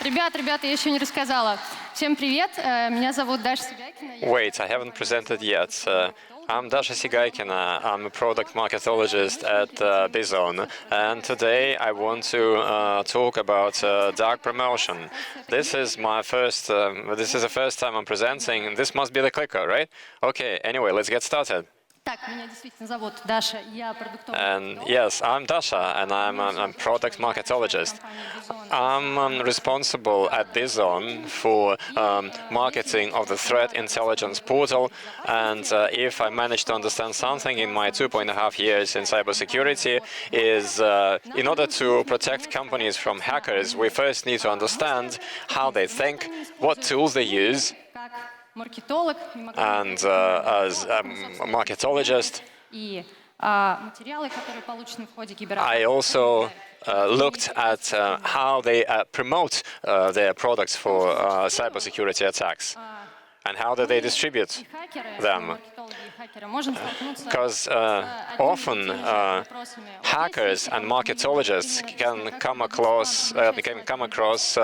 Ребята, я еще не рассказала. Всем привет, меня зовут Даша Сигайкина. Wait, I haven't presented yet. I'm Dasha Sigaykina. I'm a product marketologist at Bizon, and today I want to talk about dark promotion. This is my first. This is the first time I'm presenting. This must be the clicker, right? Okay. Anyway, let's get started. Меня действительно зовут Даша. Я продуктовый And yes, I'm Dasha, and I'm a product marketologist. I'm responsible at Bizon for marketing of the threat intelligence portal. And if I managed to understand something in my 2.5 years in cybersecurity, is in order to protect companies from hackers, we first need to understand how they think, what tools they use. And as a marketologist, I also looked at how they promote their products for cybersecurity attacks and how do they distribute them. Because often hackers and marketologists can come across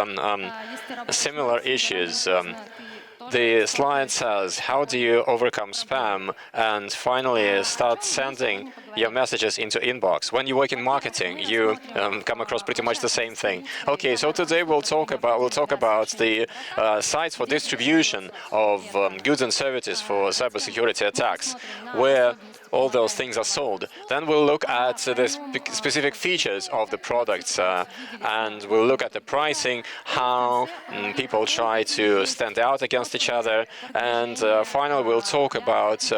similar issues. The slide says, how do you overcome spam and finally start sending your messages into inbox? When you work in marketing, you come across pretty much the same thing. Okay, so today we'll talk about the sites for distribution of goods and services for cybersecurity attacks, where all those things are sold. Then we'll look at the specific features of the products, and we'll look at the pricing, how people try to stand out against each other, and finally we'll talk about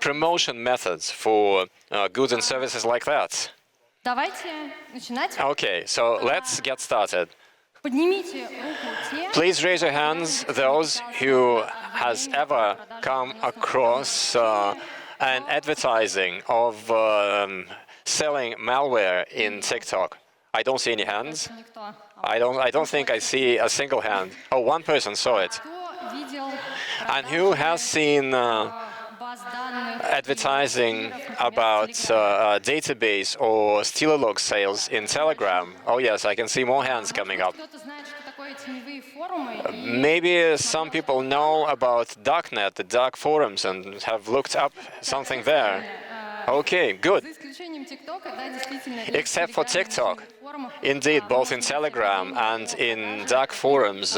promotion methods for goods and services like that. Okay, so let's get started. Please raise your hands, those who has ever come across an advertising of selling malware in TikTok. I don't see any hands. I don't think I see a single hand. Oh, one person saw it. And who has seen advertising about database or steal-a-log sales in Telegram? Oh yes, I can see more hands coming up. Maybe some people know about darknet, the dark forums, and have looked up something there. Okay, good. Except for TikTok. Indeed, both in Telegram and in dark forums,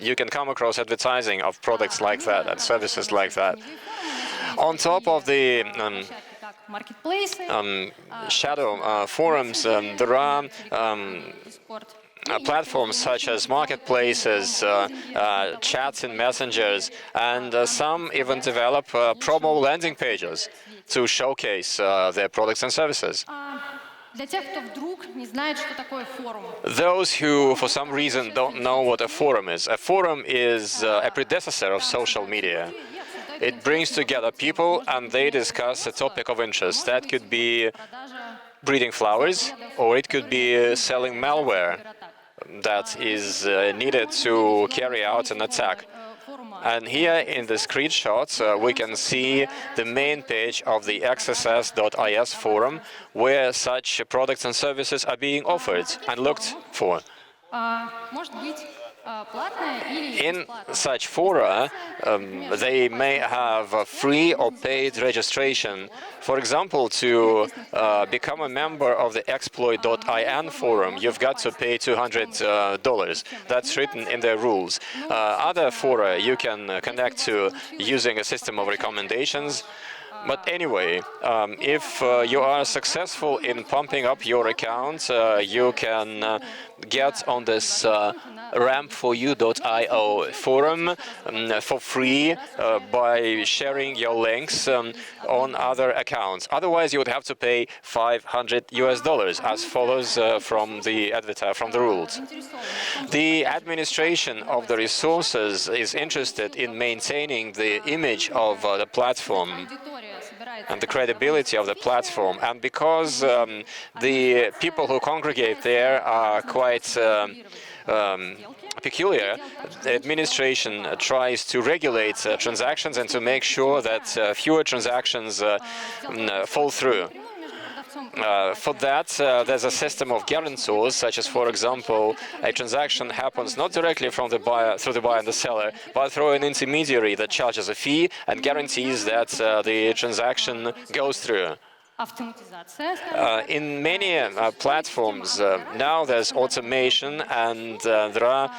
you can come across advertising of products like that and services like that. On top of the shadow forums, there are platforms such as marketplaces, chats and messengers, and some even develop promo landing pages to showcase their products and services. Those who, for some reason, don't know what a forum is a predecessor of social media. It brings together people and they discuss a topic of interest. That could be breeding flowers, or it could be selling malware that is needed to carry out an attack. And here in the screenshots, we can see the main page of the xss.is forum, where such products and services are being offered and looked for. In such fora, they may have a free or paid registration. For example, to become a member of the exploit.in forum, you've got to pay $200. That's written in their rules. Other fora you can connect to using a system of recommendations. But anyway, if you are successful in pumping up your account, you can get on this ramp4u.io forum for free by sharing your links on other accounts. Otherwise, you would have to pay $500 as follows from the rules. The administration of the resources is interested in maintaining the image of the platform and the credibility of the platform, and because the people who congregate there are quite peculiar, the administration tries to regulate transactions and to make sure that fewer transactions fall through. for that, there's a system of guarantors, such as, for example, a transaction happens not directly from the buyer through the buyer and the seller, but through an intermediary that charges a fee and guarantees that the transaction goes through. In many platforms, now there's automation and there are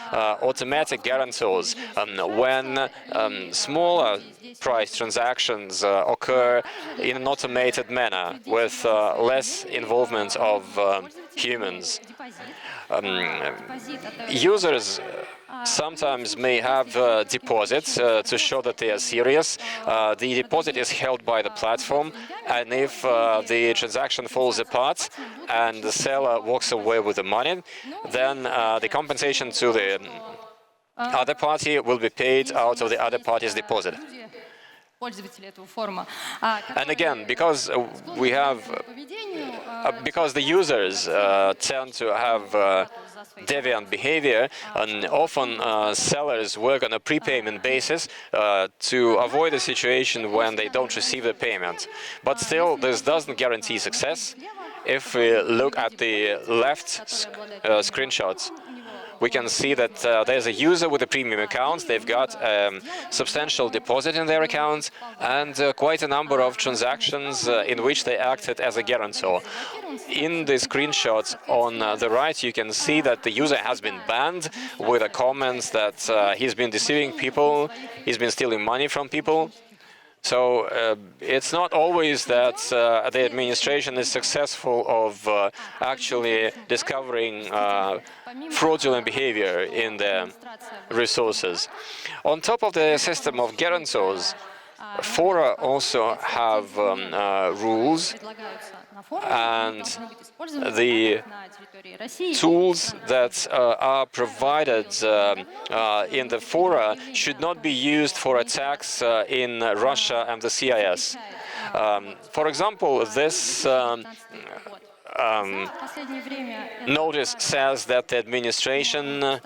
automatic guarantors. When smaller price transactions occur in an automated manner with less involvement of humans. Users sometimes may have deposits to show that they are serious. The deposit is held by the platform, and if the transaction falls apart and the seller walks away with the money, then the compensation to the other party will be paid out of the other party's deposit. And again, because because the users tend to have deviant behavior, and often sellers work on a prepayment basis to avoid a situation when they don't receive the payment. But still, this doesn't guarantee success. If we look at the left screenshots, we can see that there's a user with a premium account. They've got a substantial deposit in their account and quite a number of transactions in which they acted as a guarantor. In the screenshots on the right, you can see that the user has been banned with a comment that he's been deceiving people, he's been stealing money from people. So it's not always that the administration is successful of actually discovering fraudulent behavior in the resources. On top of the system of guarantors, fora also have rules, and the tools that are provided in the fora should not be used for attacks in Russia and the CIS. For example, this notice says that the administration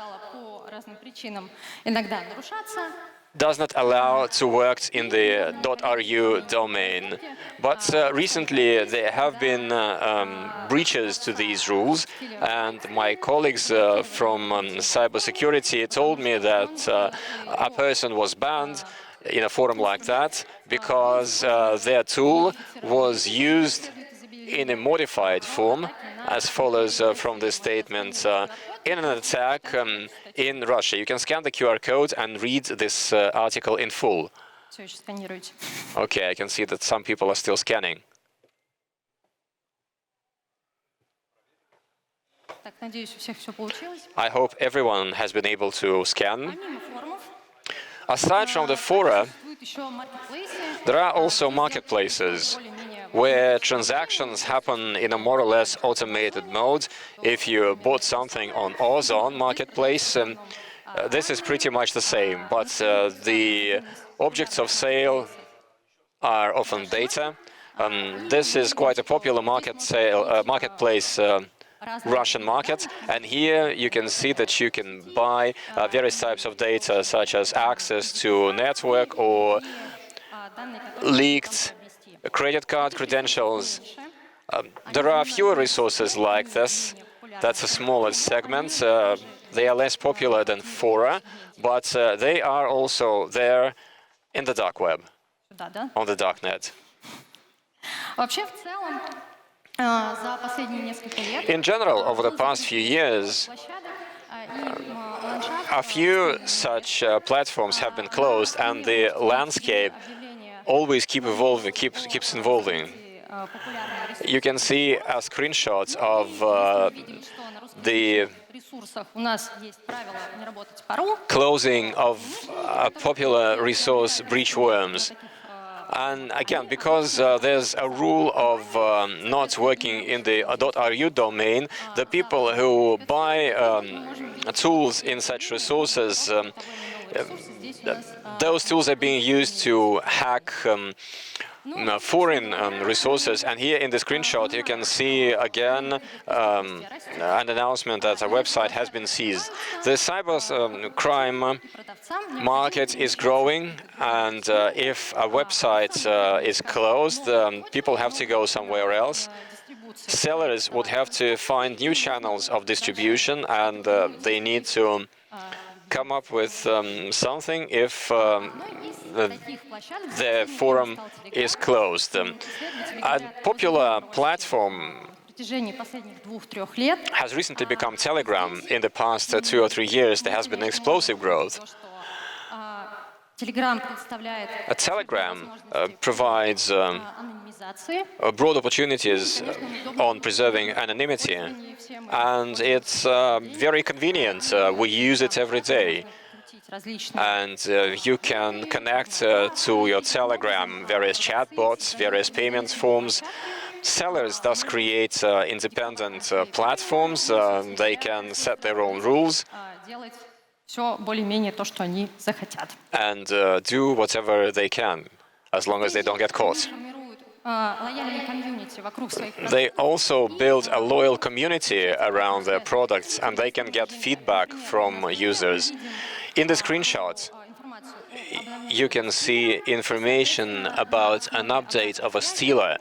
does not allow to work in the .ru domain. But recently there have been breaches to these rules, and my colleagues from cybersecurity told me that a person was banned in a forum like that because their tool was used in a modified form, as follows from the statement, in an attack in Russia. You can scan the QR code and read this article in full. Okay, I can see that some people are still scanning. I hope everyone has been able to scan. Aside from the fora, there are also marketplaces where transactions happen in a more or less automated mode. If you bought something on Ozon marketplace, this is pretty much the same, but the objects of sale are often data. This is quite a popular marketplace, Russian market, and here you can see that you can buy various types of data, such as access to network or leaked credit card credentials. There are fewer resources like this. That's a smaller segment. They are less popular than fora, but they are also there in the dark web, on the darknet. In general, over the past few years, a few such platforms have been closed, and the landscape always keeps evolving. You can see screenshots of the closing of popular resource breach worms. And again, because there's a rule of not working in the .ru domain, the people who buy tools in such resources, those tools are being used to hack foreign resources. And here in the screenshot you can see again an announcement that a website has been seized. The cyber crime market is growing, and if a website is closed, people have to go somewhere else. sellers would have to find new channels of distribution, and they need to come up with something if the forum is closed. A popular platform has recently become Telegram. In the past 2 or 3 years, there has been explosive growth. Telegram provides broad opportunities on preserving anonymity, and it's very convenient. We use it every day. And you can connect to your Telegram various chatbots, various payment forms. Sellers thus create independent platforms. They can set their own rules and do whatever they can, as long as they don't get caught. They also build a loyal community around their products, and they can get feedback from users. In the screenshot, you can see information about an update of a stealer,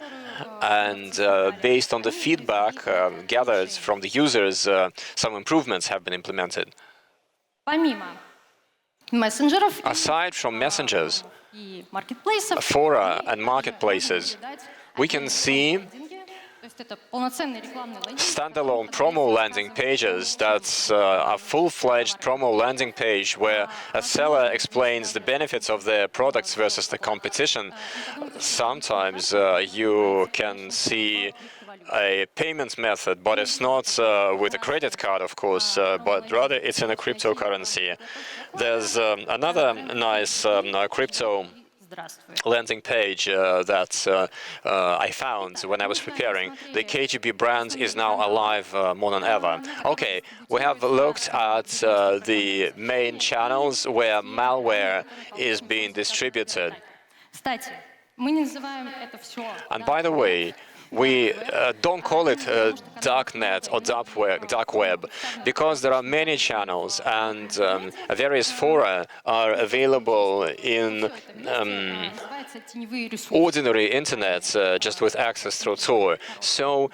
and based on the feedback gathered from the users, some improvements have been implemented. Aside from messengers, fora and marketplaces, we can see standalone promo landing pages. That's a full-fledged promo landing page where a seller explains the benefits of their products versus the competition. Sometimes you can see a payment method, but it's not with a credit card, of course, but rather it's in a cryptocurrency. There's another nice crypto landing page that I found when I was preparing. The KGB brand is now alive more than ever. Okay, we have looked at the main channels where malware is being distributed. And by the way, we don't call it darknet or dark web, because there are many channels, and various fora are available in ordinary internet, just with access through Tor. So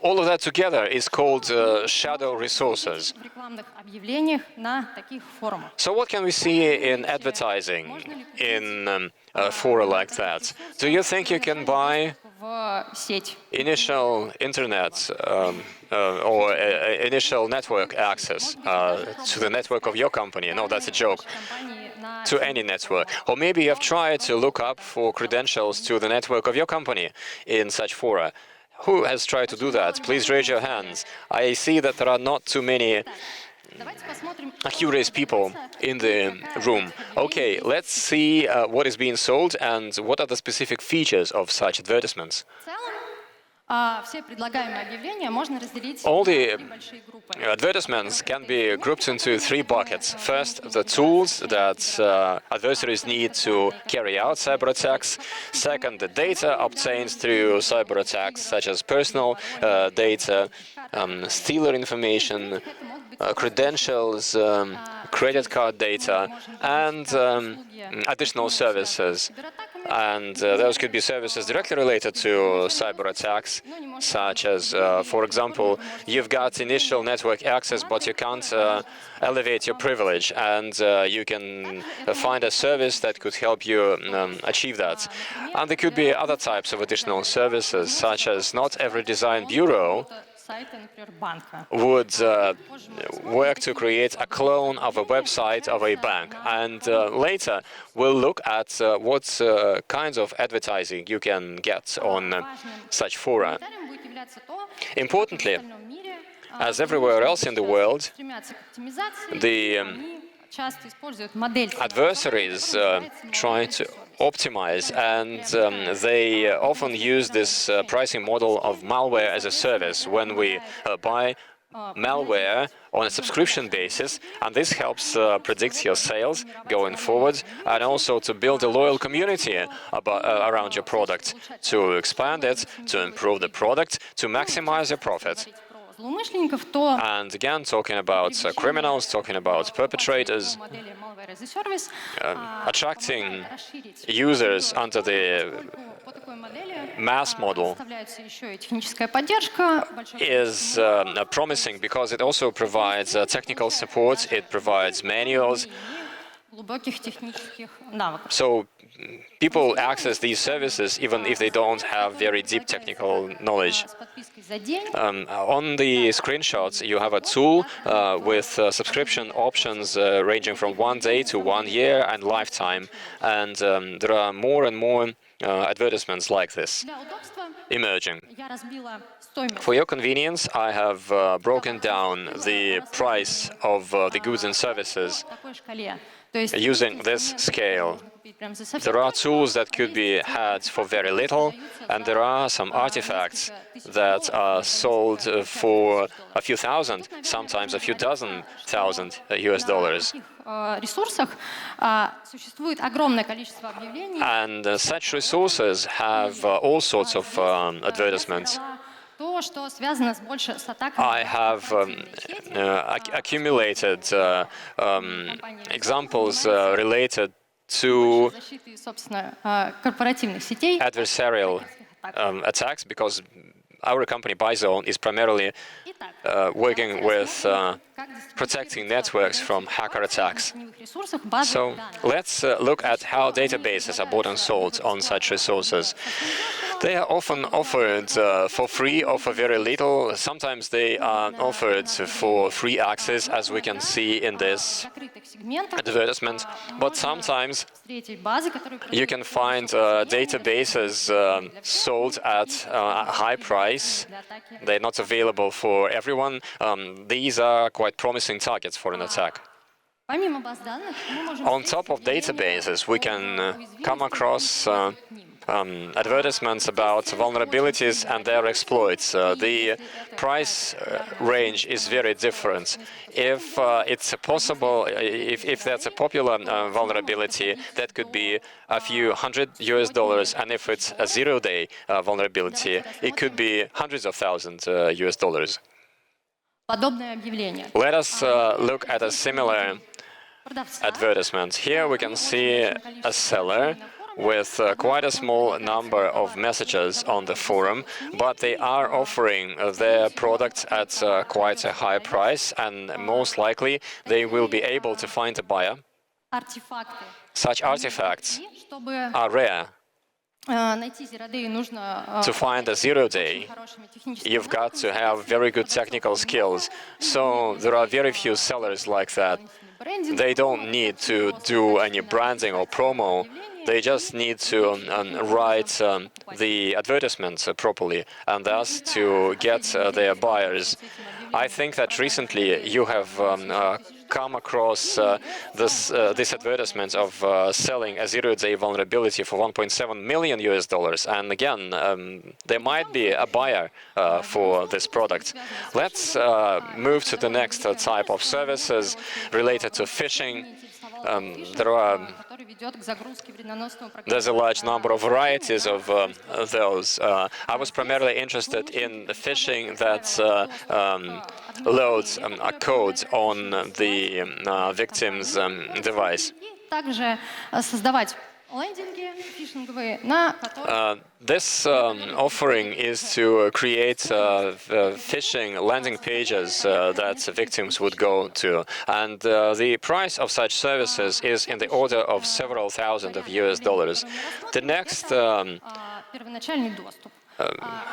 all of that together is called shadow resources. So what can we see in advertising in fora like that? Do you think you can buy initial internet or initial network access to the network of your company? No, that's a joke. To any network. Or maybe you have tried to look up for credentials to the network of your company in such fora. Who has tried to do that? Please raise your hands. I see that there are not too many curious people in the room. Okay, let's see what is being sold and what are the specific features of such advertisements. All the advertisements can be grouped into 3 buckets. First, the tools that adversaries need to carry out cyber attacks. Second, the data obtained through cyber attacks, such as personal data, stealer information, credentials, credit card data, and additional services. And those could be services directly related to cyber attacks, such as, for example, you've got initial network access, but you can't elevate your privilege, and you can find a service that could help you achieve that. And there could be other types of additional services, such as not every design bureau would work to create a clone of a website of a bank. And later we'll look at what kinds of advertising you can get on such fora. Importantly, as everywhere else in the world, the adversaries try to optimize, and they often use this pricing model of malware as a service. When we buy malware on a subscription basis, and this helps predict your sales going forward, and also to build a loyal community around your product, to expand it, to improve the product, to maximize your profit. And again, talking about criminals, talking about perpetrators, attracting users under the mass model is promising because it also provides technical support, it provides manuals. So people access these services even if they don't have very deep technical knowledge. On the screenshots, you have a tool with subscription options ranging from 1 day to 1 year and lifetime. And there are more and more advertisements like this emerging. For your convenience, I have broken down the price of the goods and services using this scale. There are tools that could be had for very little, and there are some artifacts that are sold for a few thousand, sometimes a few dozen thousand US dollars. And such resources have all sorts of advertisements. I have accumulated examples related to adversarial attacks, because our company, Byzone, is primarily working with protecting networks from hacker attacks. So let's look at how databases are bought and sold on such resources. They are often offered for free or for very little. Sometimes they are offered for free access, as we can see in this advertisement. But sometimes you can find databases sold at a high price. They're not available for everyone. These are quite promising targets for an attack. On top of databases, we can come across advertisements about vulnerabilities and their exploits. The price range is very different. If it's possible, if that's a popular vulnerability, that could be a few hundred US dollars, and if it's a zero-day vulnerability, it could be hundreds of thousands US dollars. Let us look at a similar advertisement. Here we can see a seller with quite a small number of messages on the forum, but they are offering their products at quite a high price, and most likely they will be able to find a buyer. Such artifacts are rare. To find a zero-day, you've got to have very good technical skills. So there are very few sellers like that. They don't need to do any branding or promo. They just need to write the advertisements properly, and thus to get their buyers. I think that recently you have come across this advertisement of selling a zero-day vulnerability for 1.7 million US dollars. And again, there might be a buyer for this product. Let's move to the next type of services related to phishing. There's a large number of varieties of those. I was primarily interested in the phishing that loads a code on the victim's device. This offering is to create phishing landing pages that victims would go to, and the price of such services is in the order of several thousand of US dollars. The next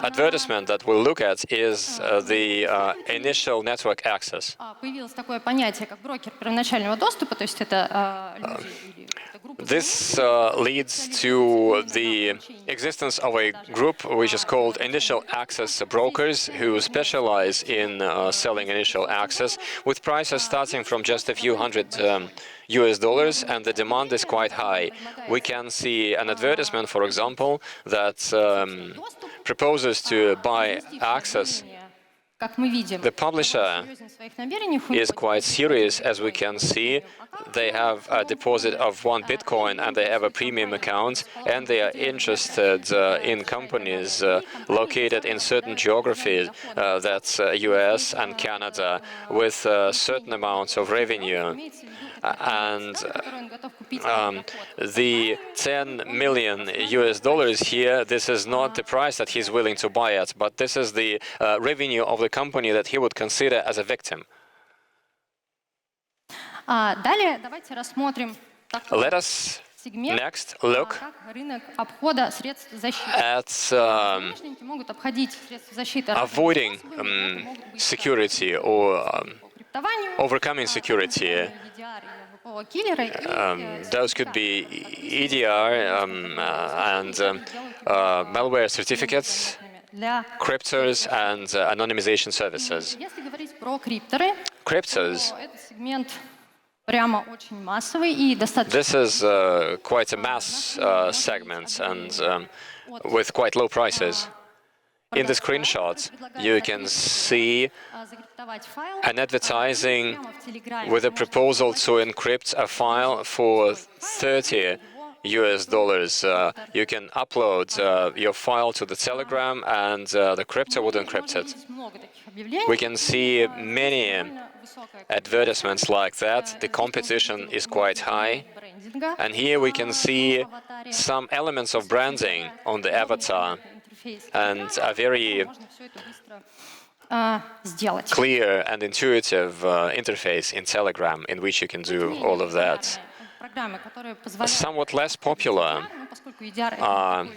advertisement that we'll look at is the initial network access. This leads to the existence of a group which is called initial access brokers, who specialize in selling initial access with prices starting from just a few hundred US dollars, and the demand is quite high. We can see an advertisement, for example, that proposes to buy access The publisher is quite serious, as we can see. They have a deposit of 1 Bitcoin and they have a premium account, and they are interested in companies located in certain geographies, that's US and Canada, with certain amounts of revenue. And the 10 million US dollars here, this is not the price that he's willing to buy at, but this is the revenue of the company that he would consider as a victim. Let us next look at avoiding security or overcoming security. Those could be EDR and malware certificates, cryptors, and anonymization services. Cryptors, this is quite a mass segment and with quite low prices. In the screenshot, you can see an advertising with a proposal to encrypt a file for $30 US. You can upload your file to the Telegram and the crypto would encrypt it. We can see many advertisements like that. The competition is quite high. And here we can see some elements of branding on the avatar and a very clear and intuitive interface in Telegram in which you can do all of that. Somewhat less popular are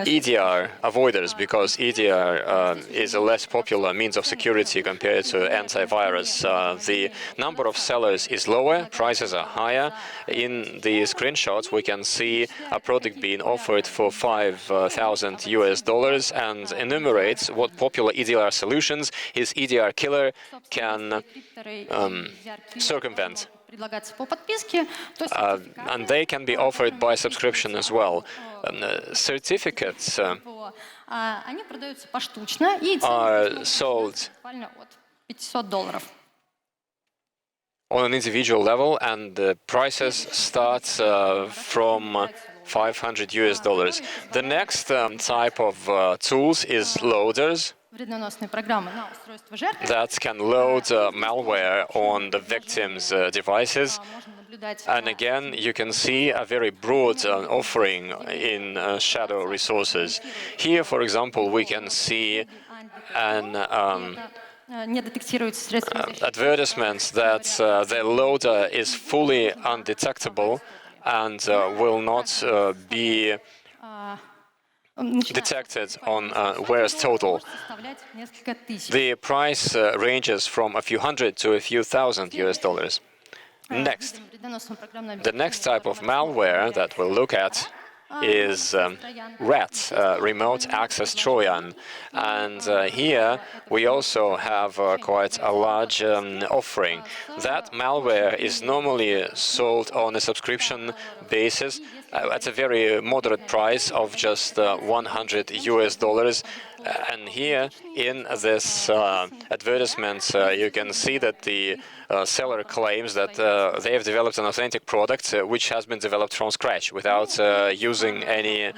EDR avoiders, because EDR is a less popular means of security compared to antivirus. The number of sellers is lower, prices are higher. In the screenshots, we can see a product being offered for $5,000 US and enumerates what popular EDR solutions his EDR killer can circumvent. And they can be offered by subscription as well. Certificates are sold on an individual level, and the prices start from $500 US. The next type of tools is loaders that can load malware on the victim's devices. And again, you can see a very broad offering in shadow resources. Here, for example, we can see an advertisement that the loader is fully undetectable and will not be detected on where's total. The price ranges from a few hundred to a few thousand US. Next, the next type of malware that we'll look at is RAT, Remote Access Trojan. And here we also have quite a large offering. That malware is normally sold on a subscription basis at a very moderate price of just $100 US. And here in this advertisement, you can see that the seller claims that they have developed an authentic product which has been developed from scratch without using any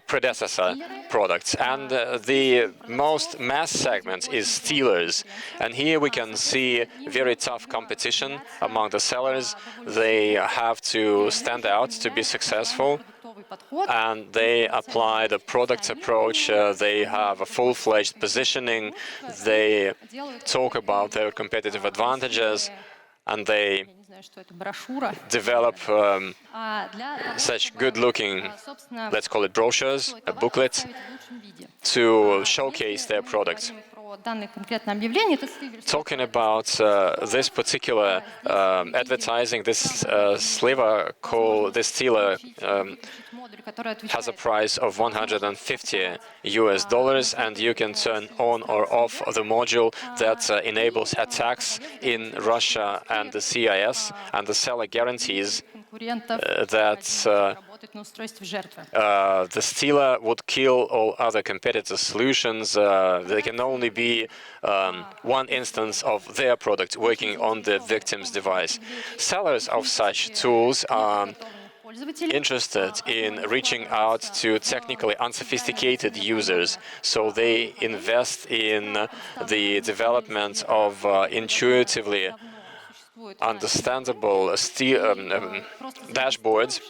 predecessor products. And the most mass segment is stealers. And here we can see very tough competition among the sellers. They have to stand out to be successful, and they apply the product approach. They have a full-fledged positioning. They talk about their competitive advantages, and they develop such good-looking, let's call it brochures, booklets, to showcase their products. Talking about this particular advertising, this stealer has a price of $150 US, and you can turn on or off the module that enables attacks in Russia and the CIS, and the seller guarantees that работать на устройстве жертвы. The stealer would kill all other competitor solutions. There can only be one instance of their product working on the victim's device. Sellers of such tools are interested in reaching out to technically unsophisticated users, so they invest in the development of intuitively understandable dashboards.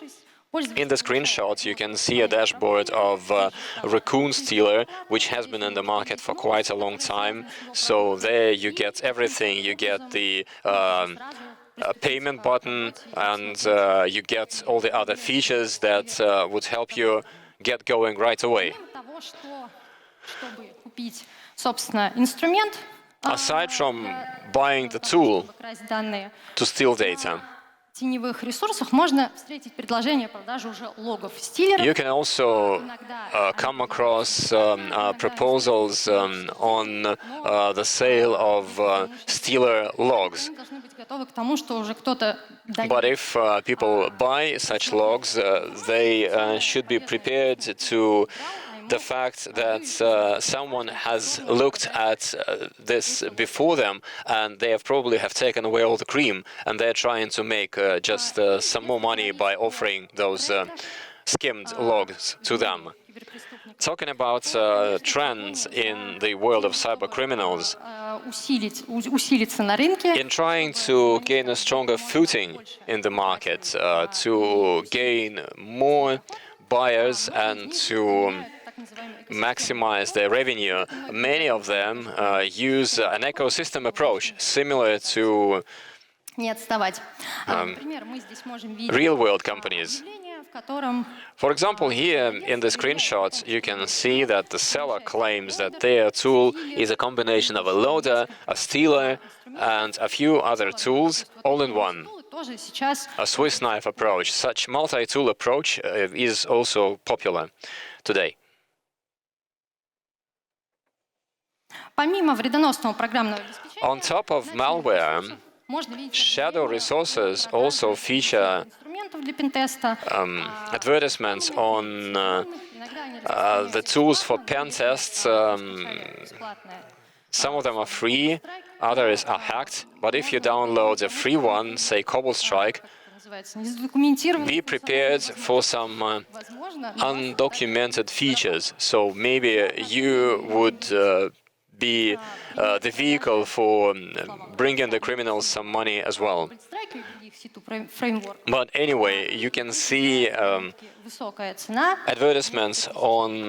In the screenshot, you can see a dashboard of a raccoon stealer, which has been in the market for quite a long time. So there you get everything. You get the payment button, and you get all the other features that would help you get going right away. Aside from buying the tool to steal data, теневых ресурсах можно встретить предложение продажи уже логов стилеров. You can also come across proposals on the sale of stealer logs. But if people buy such logs, they should be prepared to the fact that someone has looked at this before them, and they probably have taken away all the cream, and they're trying to make just some more money by offering those skimmed logs to them. Talking about trends in the world of cyber criminals, in trying to gain a stronger footing in the market, to gain more buyers and to maximize their revenue, many of them use an ecosystem approach similar to real-world companies. For example, here in the screenshot, you can see that the seller claims that their tool is a combination of a loader, a stealer, and a few other tools all in one. A Swiss knife approach. Such multi-tool approach is also popular today. On top of malware, shadow resources also feature advertisements on the tools for pen tests. Some of them are free, others are hacked, but if you download a free one, say CobbleStrike, be prepared for some undocumented features. So maybe you would be the vehicle for bringing the criminals some money as well. But anyway, you can see advertisements on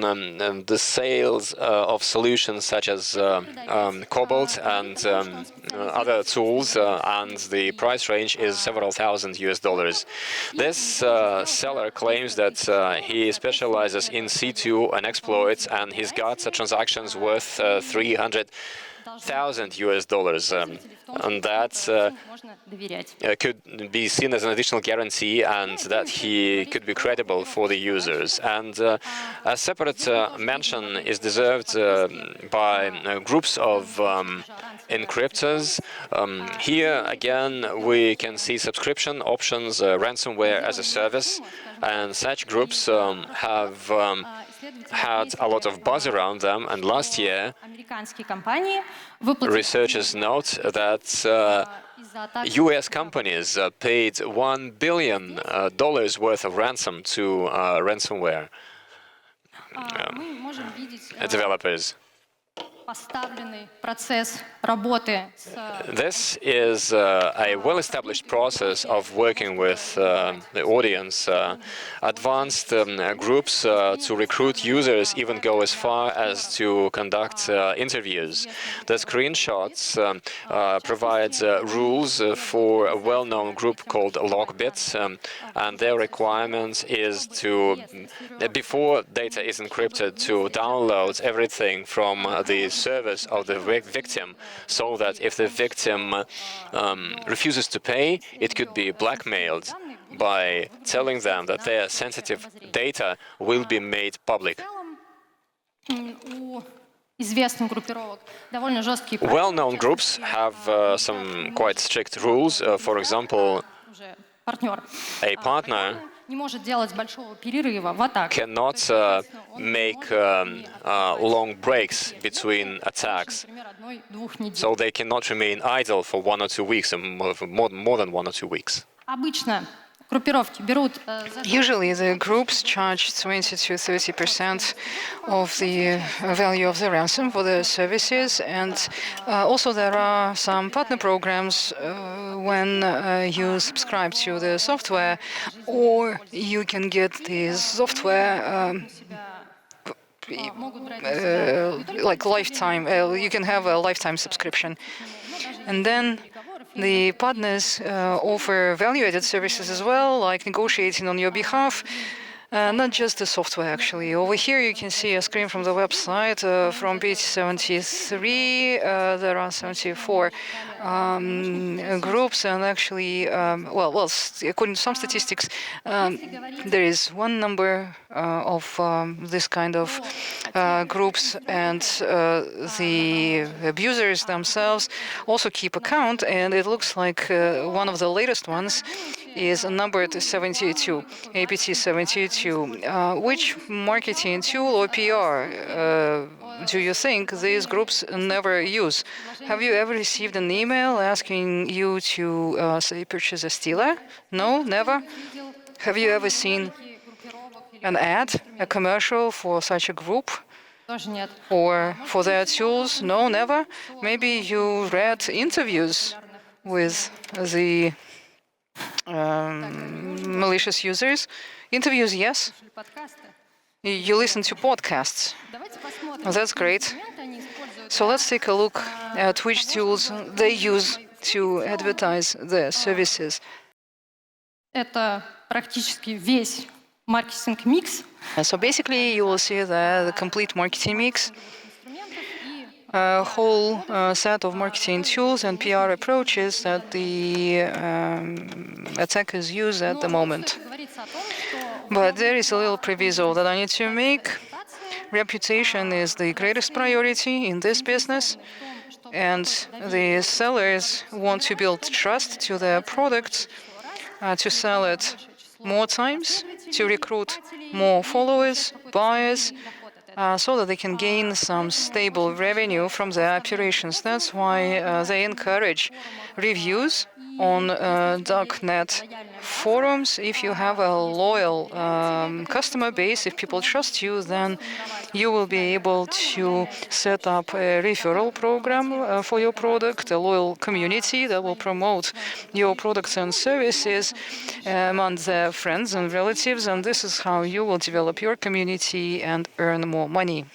the sales of solutions such as Cobalt and other tools, and the price range is several thousand US$. This seller claims that he specializes in C2 and exploits, and he's got transactions worth 300,000 US$, and that could be seen as an additional guarantee, and that he could be credible for the users. And a separate mention is deserved by groups of encryptors. Here again we can see subscription options, ransomware as a service, and such groups have had a lot of buzz around them, and last year researchers note that US companies paid $1 billion worth of ransom to ransomware developers. This is a well-established process of working with the audience. Advanced groups to recruit users even go as far as to conduct interviews. The screenshots provide rules for a well-known group called Lockbit, and their requirement is to, before data is encrypted, to download everything from the service of the victim, so that if the victim refuses to pay, it could be blackmailed by telling them that their sensitive data will be made public. Well-known groups have some quite strict rules. For example, a partner cannot make long breaks between attacks. So they cannot remain idle for 1 or 2 weeks, and more than 1 or 2 weeks. Usually, the groups charge 20 to 30% of the value of the ransom for their services, and also there are some partner programs when you subscribe to the software, or you can get the software like lifetime. You can have a lifetime subscription, and then the partners offer value-added services as well, like negotiating on your behalf. Not just the software, actually. Over here, you can see a screen from the website. From page 73, there are 74 groups, and actually, according to some statistics, there is one number of this kind of groups, and the abusers themselves also keep account, and it looks like one of the latest ones is numbered 72, APT 72. Which marketing tool or PR do you think these groups never use? Have you ever received an email asking you to, say, purchase a stealer? No, never? Have you ever seen an ad, a commercial for such a group? Or for their tools? No, never? Maybe you read interviews with the malicious users. Interviews, yes. You listen to podcasts. That's great. So let's take a look at which tools they use to advertise their services. So basically, you will see the complete marketing mix, a whole set of marketing tools and PR approaches that the attackers use at the moment. But there is a little proviso that I need to make. Reputation is the greatest priority in this business, and the sellers want to build trust to their products, to sell it more times, to recruit more followers, buyers, so that they can gain some stable revenue from their operations. That's why they encourage reviews on darknet forums. If you have a loyal customer base, if people trust you, then you will be able to set up a referral program for your product, a loyal community that will promote your products and services among their friends and relatives, and this is how you will develop your community and earn more money.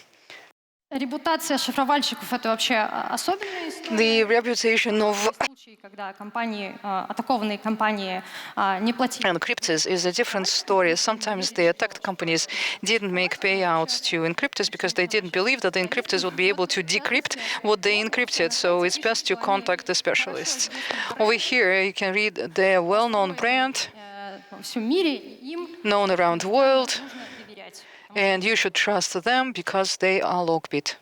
The reputation of encryptors is a different story. Sometimes the attacked companies didn't make payouts to encryptors because they didn't believe that the encryptors would be able to decrypt what they encrypted, so it's best to contact the specialists. Over here, you can read their well-known brand, known around the world, and you should trust them because they are Lockbit.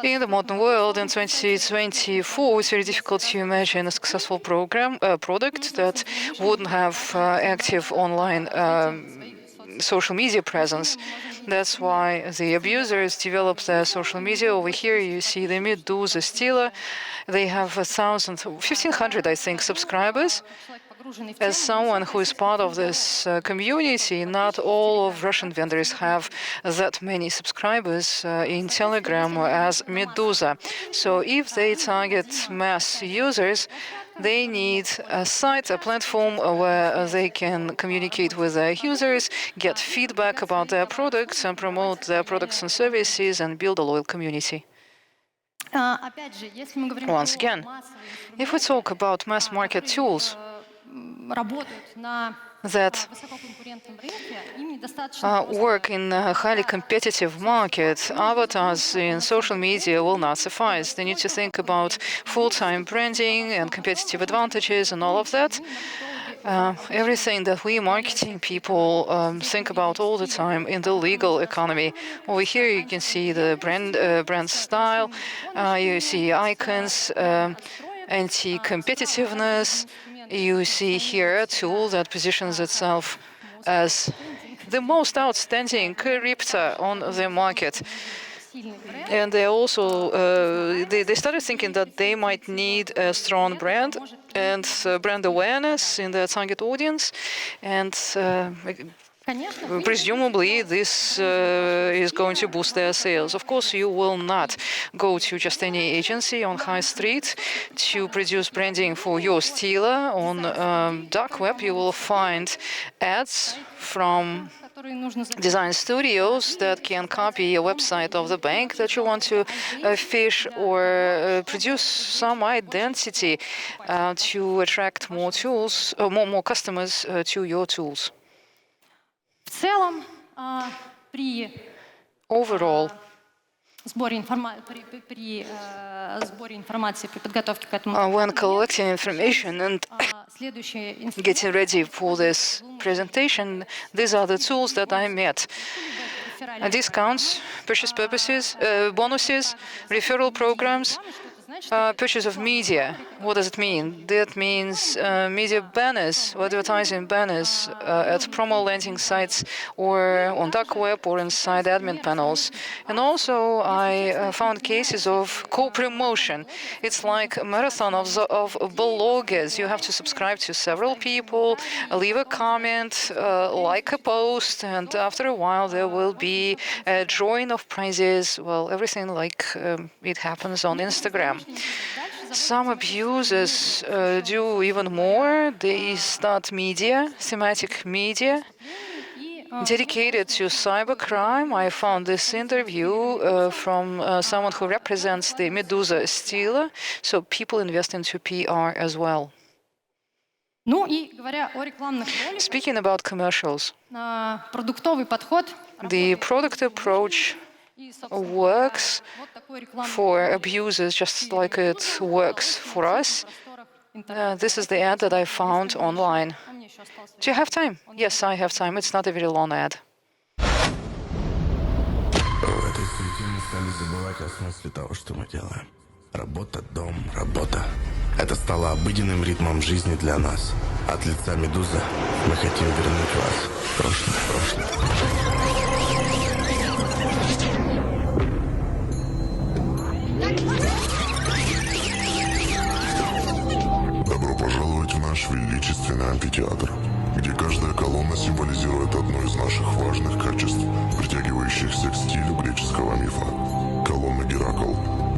In the modern world, in 2024, it's very difficult to imagine a successful product that wouldn't have active online social media presence. That's why the abusers develop their social media. Over here, you see the Medusa Stealer. They have 1,500, I think, subscribers. As someone who is part of this community, not all of Russian vendors have that many subscribers in Telegram as Medusa. So if they target mass users, they need a site, a platform where they can communicate with their users, get feedback about their products, and promote their products and services, and build a loyal community. Once again, if we talk about mass market tools that work in a highly competitive market, avatars in social media will not suffice. They need to think about full-time branding and competitive advantages and all of that. Everything that we marketing people think about all the time in the legal economy. Over here you can see the brand style, you see icons, anti-competitiveness, You see here a tool that positions itself as the most outstanding crypto on the market. And they also they started thinking that they might need a strong brand and brand awareness in their target audience, and presumably this is going to boost their sales. Of course, you will not go to just any agency on high street to produce branding for your stealer. On dark web, you will find ads from design studios that can copy a website of the bank that you want to fish, or produce some identity to attract more tools, more customers to your tools. Overall, when collecting information and getting ready for this presentation, these are the tools that I met. Discounts, purchase purposes, bonuses, referral programs, purchase of media. What does it mean? That means media banners, or advertising banners at promo landing sites, or on dark web, or inside admin panels. And also, I found cases of co-promotion. It's like a marathon of bloggers. You have to subscribe to several people, leave a comment, like a post, and after a while there will be a drawing of prizes. Well, everything like it happens on Instagram. Some abusers do even more. They start media, thematic media, dedicated to cybercrime. I found this interview from someone who represents the Medusa stealer, so people invest into PR as well. Speaking about commercials, the product approach works for abusers just like it works for us. This is the ad that I found online. Do you have time? Yes, I have time. It's not a very long ad. В этой суете мы стали забывать о смысле того, что мы делаем. Работа, дом, работа. Это стало обыденным ритмом жизни для нас. От лица Медузы мы хотим вернуть вас в прошлое. Добро пожаловать в наш величественный амфитеатр, где каждая колонна символизирует одно из наших важных качеств, притягивающихся к стилю греческого мифа. Колонна Геракл.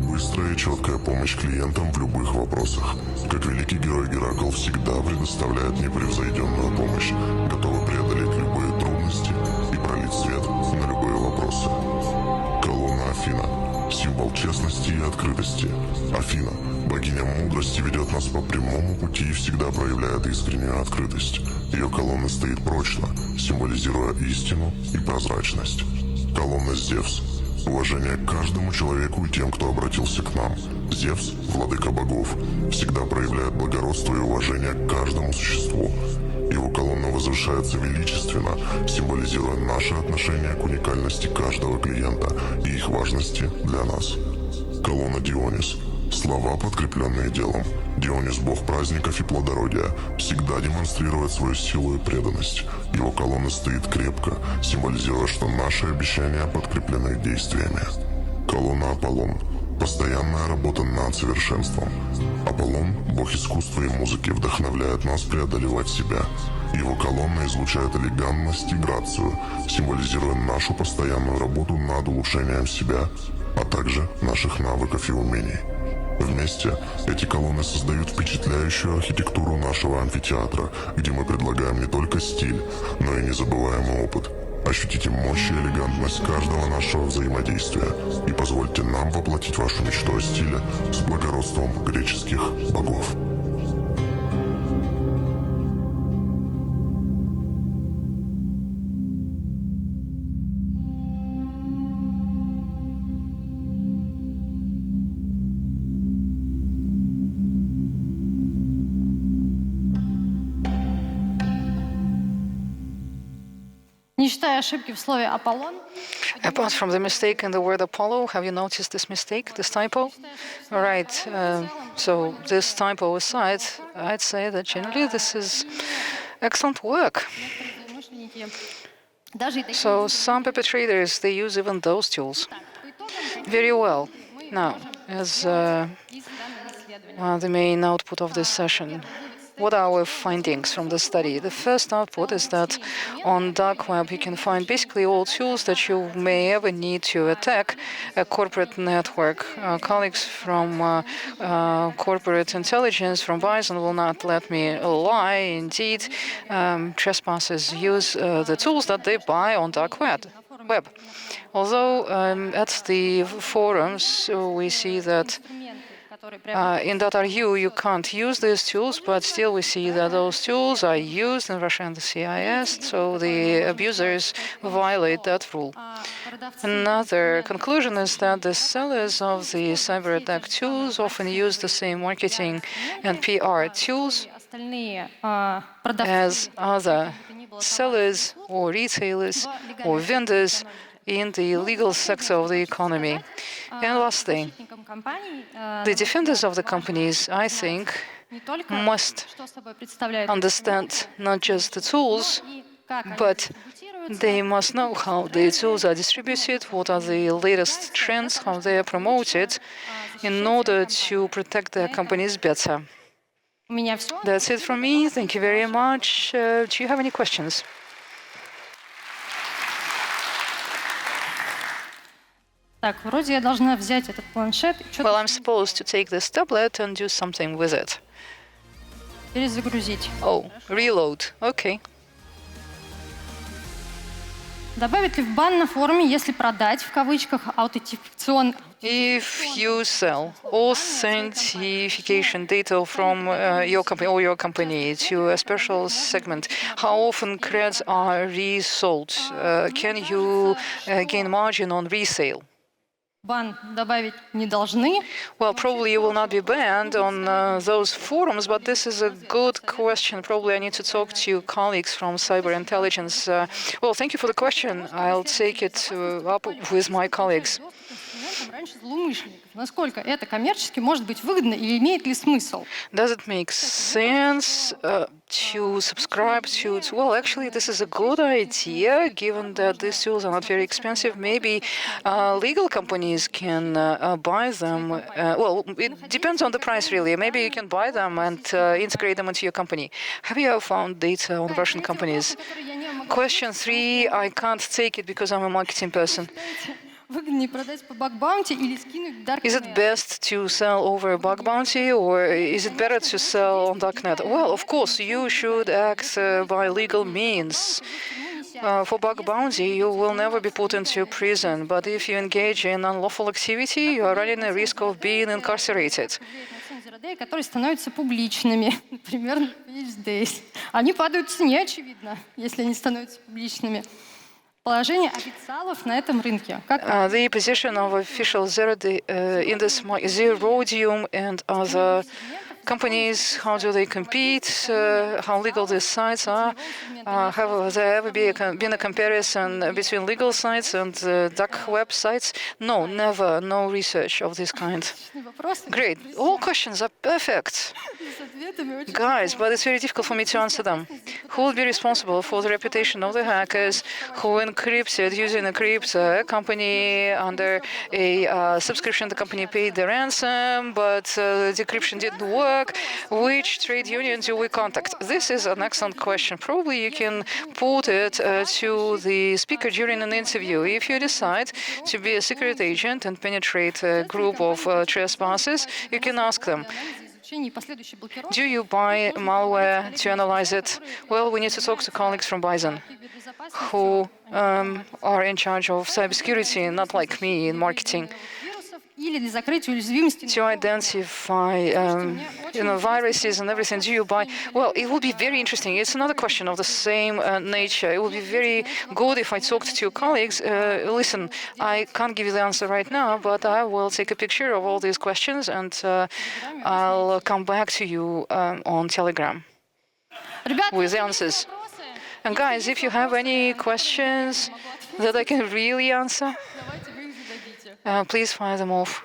Быстрая и четкая помощь клиентам в любых вопросах. Как великий герой Геракл всегда предоставляет непревзойденную помощь, готовый преодолеть любые трудности и пролить свет на любые вопросы. Колонна Афина. Символ честности и открытости. Афина, богиня мудрости, ведет нас по прямому пути и всегда проявляет искреннюю открытость. Ее колонна стоит прочно, символизируя истину и прозрачность. Колонна Зевс. Уважение к каждому человеку и тем, кто обратился к нам. Зевс, владыка богов, всегда проявляет благородство и уважение к каждому существу. Его колонна возвышается величественно, символизируя наше отношение к уникальности каждого клиента и их важности для нас. Колонна Дионис. Слова, подкрепленные делом. Дионис, бог праздников и плодородия, всегда демонстрирует свою силу и преданность. Его колонна стоит крепко, символизируя, что наши обещания подкреплены действиями. Колонна Аполлон. Постоянная работа над совершенством. Аполлон, бог искусства и музыки, вдохновляет нас преодолевать себя. Его колонна излучает элегантность и грацию, символизируя нашу постоянную работу над улучшением себя, а также наших навыков и умений. Вместе эти колонны создают впечатляющую архитектуру нашего амфитеатра, где мы предлагаем не только стиль, но и незабываемый опыт. Ощутите мощь и элегантность каждого нашего взаимодействия и позвольте нам воплотить вашу мечту о стиле с благородством греческих богов. Не считая ошибки в слове «Аполлон», Apart from the mistake in the word Apollo, have you noticed this mistake, this typo? All right. So this typo aside, I'd say that generally this is excellent work. некоторые злоумышленники даже и такие So some perpetrators, they use even those tools по итогам very well. Now, as из данного исследования. the main output of this session, what are our findings from the study? The first output is that on dark web you can find basically all tools that you may ever need to attack a corporate network. Colleagues from corporate intelligence from Bison will not let me lie. Indeed, trespassers use the tools that they buy on dark web. Although at the forums we see that in .ru you can't use these tools, but still we see that those tools are used in Russia and the CIS, so the abusers violate that rule. Another conclusion is that the sellers of the cyber attack tools often use the same marketing and PR tools as other sellers or retailers or vendors in the legal sector of the economy. And lastly, the defenders of the companies, I think, must understand not just the tools, but they must know how the tools are distributed, what are the latest trends, how they are promoted, in order to protect their companies better. That's it from me. Thank you very much. Do you have any questions? Так, вроде я должна взять этот планшет и Well, I'm supposed to take this tablet and do something with it. перезагрузить. Oh, reload. Okay. Добавить ли в бан на форуме, если продать, в кавычках, аутентификационный... If you sell authentication data from your company or your company to a special segment, how often creds are resold? Can you gain margin on resale? Бан добавить не должны. Well, probably you will not be banned on those forums, but this is a good question. Probably I need to talk to colleagues from cyber intelligence. Well, thank you for the question. I'll take it up with my colleagues. Раньше злоумышленников. Насколько это коммерчески может быть выгодно и имеет ли смысл? Does it make sense to subscribe to? Well, actually, this is a good idea, given that these tools are not very expensive. Maybe legal companies can buy them. Well, it depends on the price, really. Maybe you can buy them and integrate them into your company. Have you ever found data on Russian companies? Question 3, I can't take it because I'm a marketing person. Выгоднее продать по баг-баунти или скинуть в darknet? Is it best to sell over bug bounty, or is it better to sell on darknet? Well, of course, you should act by legal means. For bug bounty, you will never be put into prison, but if you engage in unlawful activity, you are running a risk of being incarcerated. Которые становятся публичными, например, PhDs. Они падают в цене, очевидно, если они становятся публичными. Положение официалов на этом рынке. The position of officials in this market, Zerodium and other companies, how do they compete, how legal these sites are. Have there ever been a comparison between legal sites and dark web sites? No, never, no research of this kind. Great, all questions are perfect. Guys, but it's very difficult for me to answer them. Who will be responsible for the reputation of the hackers who encrypted using a company under a subscription? The company paid the ransom, but the decryption didn't work. Which trade union do we contact? This is an excellent question. Probably you can put it to the speaker during an interview. If you decide to be a secret agent and penetrate a group of trespassers, you can ask them, do you buy malware to analyze it? Well, we need to talk to colleagues from Bison who are in charge of cybersecurity, not like me in marketing, to identify viruses and everything. Do you buy? Well, it will be very interesting. It's another question of the same nature. It will be very good if I talked to your colleagues. Listen, I can't give you the answer right now, but I will take a picture of all these questions and I'll come back to you on Telegram with the answers. And guys, if you have any questions that I can really answer, Давайте вы их зададите. please fire them off.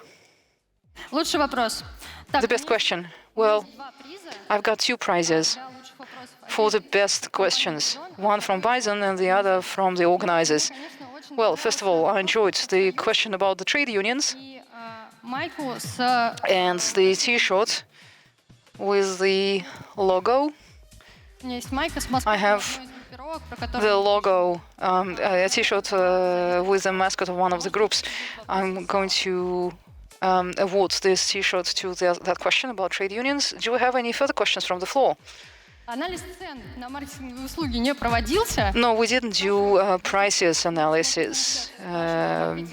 Лучший вопрос. Так, The best question. Well, два приза I've got 2 prizes для лучших вопросов. for the best questions. One from Bison and the other from the organizers. Конечно, очень Well, first of all, I enjoyed the question about the trade unions и майку с and the T-shirt with the logo. у меня есть майка с I маскотой have одной из группировок, про the которую logo, a T-shirt with the mascot of one of the groups. I'm going to award this T-shirt to that question about trade unions. Do we have any further questions from the floor? анализ цен на маркетинговые услуги не проводился. No, we didn't do prices analysis.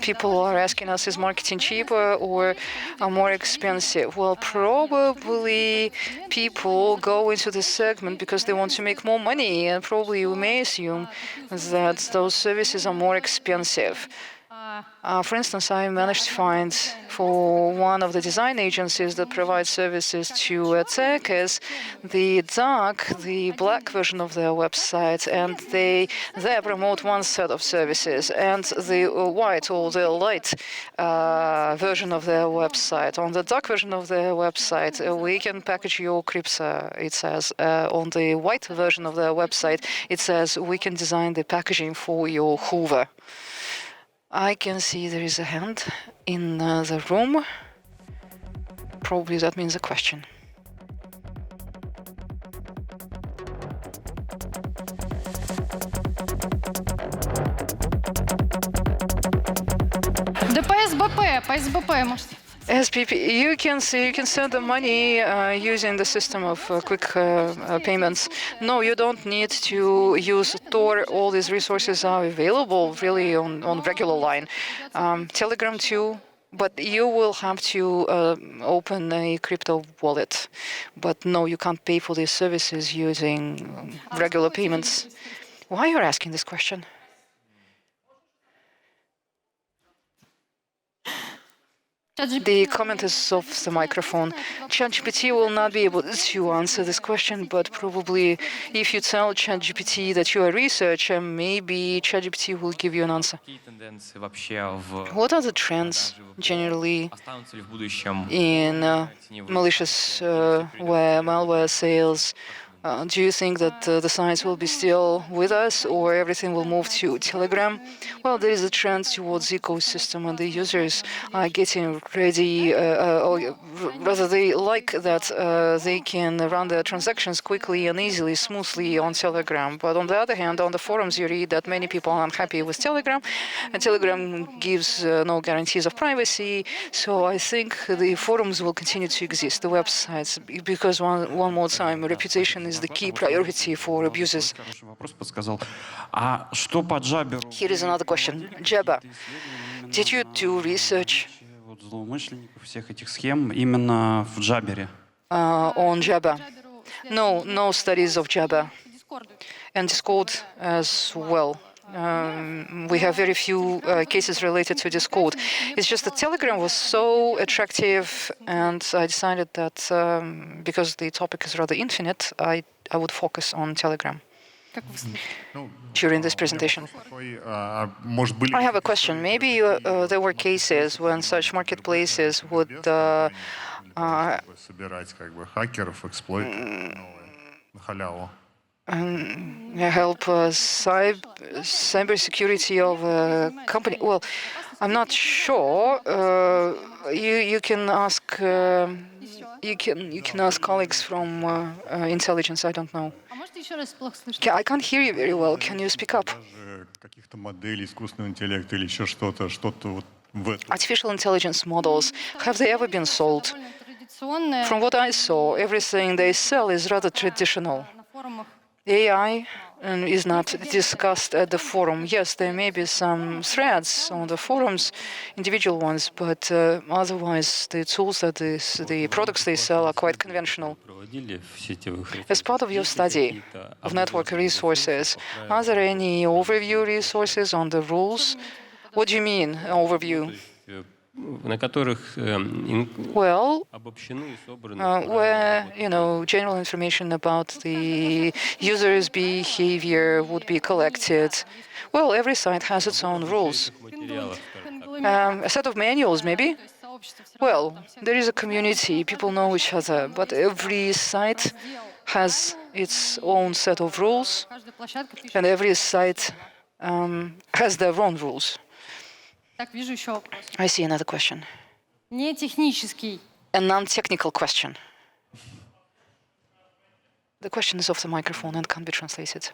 People are asking us, is marketing cheaper or more expensive? Well, probably people go into this segment because they want to make more money, and probably we may assume that those services are more expensive. For instance, I managed to find for one of the design agencies that provide services to attackers the black version of their website, and they promote one set of services, and the white or the light version of their website. On the dark version of their website, we can package your crypts, it says. On the white version of their website, it says we can design the packaging for your Hoover. I can see there is a hand in the room. Probably that means a question. ДПСБП, по СБП, можете. SPP, you can send the money using the system of quick payments. No, you don't need to use Tor. All these resources are available really on regular line. Telegram too, but you will have to open a crypto wallet. But no, you can't pay for these services using regular payments. Why are you asking this question? The comment is off the microphone. ChatGPT will not be able to answer this question, but probably if you tell ChatGPT that you are a researcher, maybe ChatGPT will give you an answer. What are the trends generally in malicious malware sales? Do you think that the science will be still with us, or everything will move to Telegram? Well, there is a trend towards the ecosystem, and the users are getting ready, or rather, they like that they can run their transactions quickly and easily, smoothly on Telegram. But on the other hand, on the forums, you read that many people are unhappy with Telegram, and Telegram gives no guarantees of privacy. So I think the forums will continue to exist, the websites, because one more time, reputation is the key priority for abusers. Here is another question. Jabber, did you do research on Jabber? No studies of Jabber. And Discord as well. We have very few cases related to Discord. It's just that Telegram was so attractive, and I decided that because the topic is rather infinite, I would focus on Telegram during this presentation. I have a question. Maybe there were cases when such marketplaces would help cybersecurity of a company. Well, I'm not sure. You can ask colleagues from intelligence. I don't know. I can't hear you very well. Can you speak up? Artificial intelligence models, have they ever been sold? From what I saw, everything they sell is rather traditional. AI is not discussed at the forum. Yes, there may be some threads on the forums, individual ones, but otherwise the tools that the products they sell are quite conventional. As part of your study of network resources, are there any overview resources on the rules? What do you mean, overview? на которых Well, обобщены и собраны where general information about the user's behavior would be collected. Well, every site has its own rules. материалов, скажем так. A set of manuals, maybe? Well, there is a community, people know each other, but every site has its own set of rules, Каждая площадка пишет. and every site has their own rules. Так, вижу еще вопрос. I see another question. Не технический. A non-technical question. The question is off the microphone and can't be translated.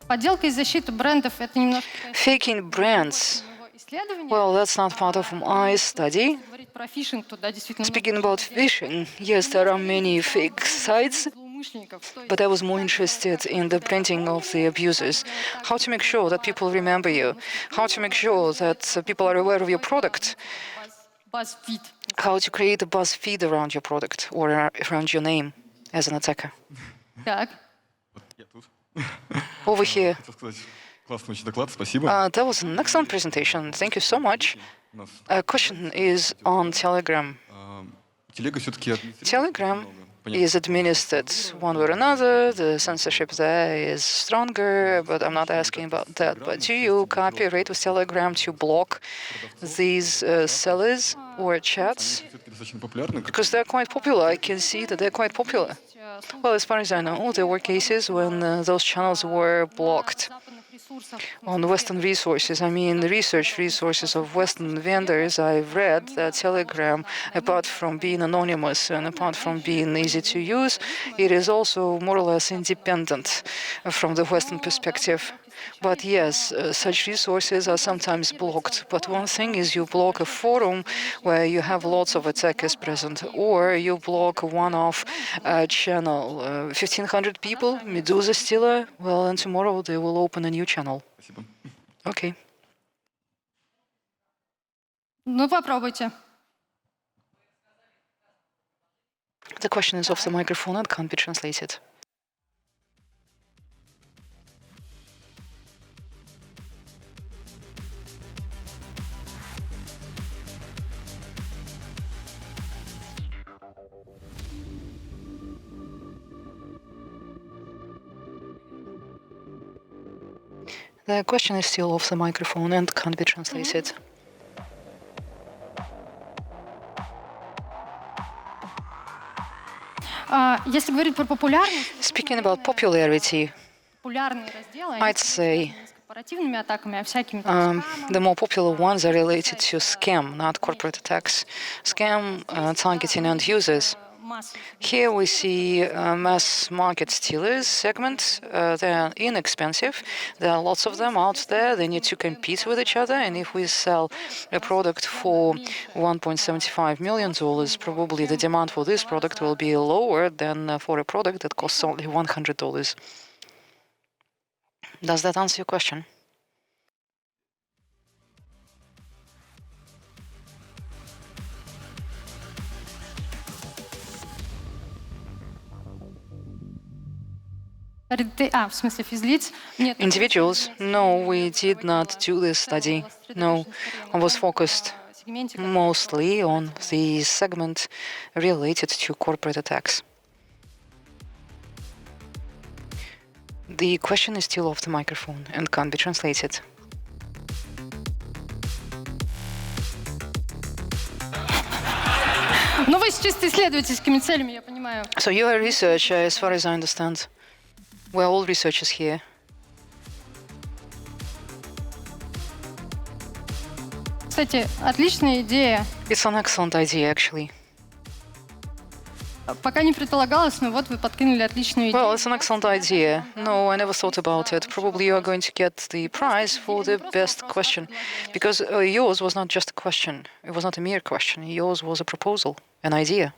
Подделка и защита брендов — это немножко Faking brands. моего исследования. Well, that's not part of my study. Говорить про фишинг, то да, действительно Speaking about phishing, yes, there are many fake sites, злоумышленников. То есть but I was more interested in the branding of the abusers. How to make sure that people remember you? How to make sure that people are aware of your product? BuzzFeed. How to create a buzz feed around your product or around your name as an attacker? Так. Я тут. Over here. Хотел сказать, классный очень доклад, спасибо. That was an excellent presentation. Thank you so much. У нас A question is on Telegram. телега все-таки Telegram is administered one way or another. The censorship there is stronger, but I'm not asking about that. But do you cooperate with Telegram to block these sellers or chats? все-таки достаточно популярны. Because they're quite popular. I can see that they're quite popular. Well, as far as I know, there were cases when those channels were blocked on Western resources. I mean, the research resources of Western vendors. I've read that Telegram, apart from being anonymous and apart from being easy to use, it is also more or less independent from the Western perspective. But yes, such resources are sometimes blocked. But one thing is you block a forum where you have lots of attackers present, or you block a one-off channel. 1,500 people, Medusa Stiller, well, and tomorrow they will open a new channel. Спасибо. Okay. Ну, попробуйте. The question is off the microphone and can't be translated. The question is still off the microphone and can't be translated. Если говорить про популярность, Speaking about popularity, популярные разделы, I'd say с корпоративными атаками, а всякими там the more popular ones are related to scam, not corporate attacks. Scam targeting end users. массовые. Here we see mass market stealers segment. They're inexpensive. There are lots of them out there. They need to compete with each other. And if we sell a product for $1.75 million, probably the demand for this product will be lower than for a product that costs only $100. Does that answer your question? В смысле физлиц? Нет. Individuals? No, we did not do this study. No, I was focused mostly on the segment related to corporate attacks. The question is still off the microphone and can't be translated. Ну, вы с чисто исследовательскими целями, я понимаю. So you are a researcher, as far as I understand. We're all researchers here. Кстати, отличная идея. It's an excellent idea, actually. Пока не предполагалось, но вот вы подкинули отличную идею. Well, it's an excellent idea. No, I never thought about it. Probably you are going to get the prize for the best question. Because yours was not just a question. It was not a mere question. Yours was a proposal, an idea.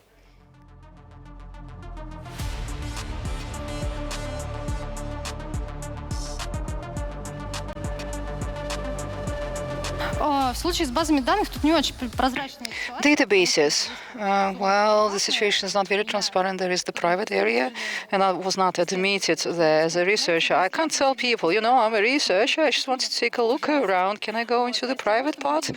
в случае с базами данных тут не очень прозрачная ситуация. Databases. Well, the situation is not very transparent. There is the private area, and I was not admitted there as a researcher. I can't tell people, I'm a researcher. I just wanted to take a look around. Can I go into the private part?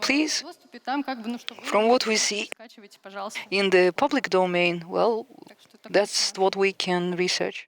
Please. Доступе там как бы, ну, что вы From what we see скачивайте, пожалуйста. in the public domain, well, Так что такое that's what we can research.